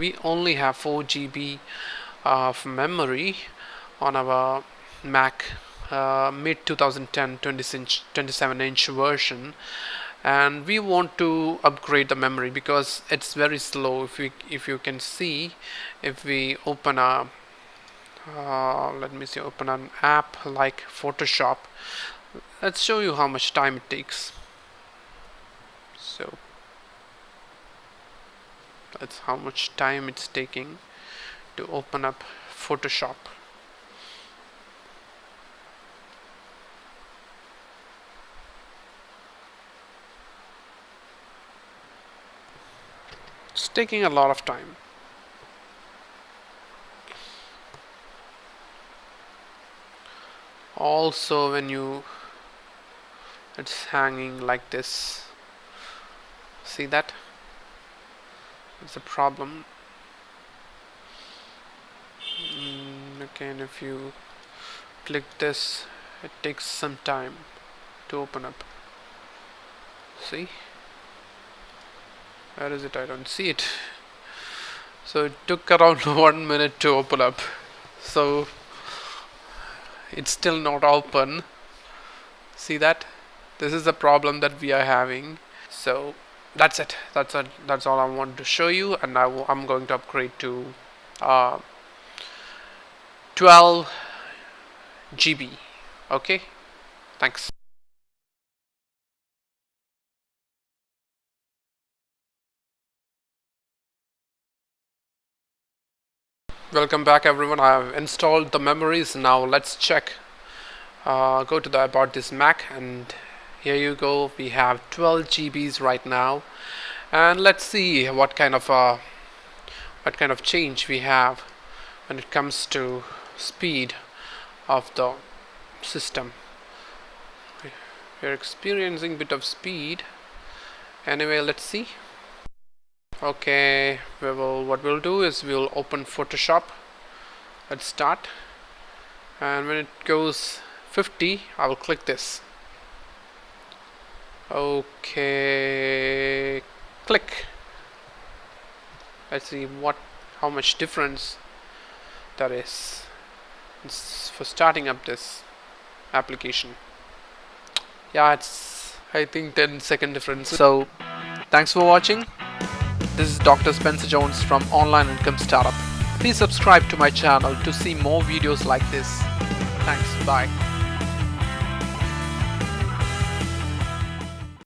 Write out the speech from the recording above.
We only have 4 GB of memory on our Mac mid 2010 27-inch version, and we want to upgrade the memory because it's very slow. If you can see, if we open a let me see, open an app like Photoshop, let's show you how much time it takes. So that's how much time it's taking to open up Photoshop. It's taking a lot of time. Also, when it's hanging like this, see that? It's a problem. Okay, and if you click this, it takes some time to open up. See? Where is it? I don't see it. So it took around 1 minute to open up. So it's still not open. See that? This is the problem that we are having. So that's it. That's all I want to show you, and I'm going to upgrade to 12 GB. Okay, thanks. Welcome back, everyone. I have installed the memories. Now let's check. Go to the about this Mac, and here you go. We have 12 GBs right now, and let's see what kind of change we have when it comes to speed of the system. We're experiencing a bit of speed. Anyway, let's see. Okay, what we'll do is we'll open Photoshop. Let's start, and when it goes 50, I will click this. Okay, click. Let's see how much difference that is. It's for starting up this application. Yeah, it's I think 10-second difference. So thanks for watching. This is Dr. Spencer Jones from Online Income Startup. Please subscribe to my channel to see more videos like this. Thanks. Bye.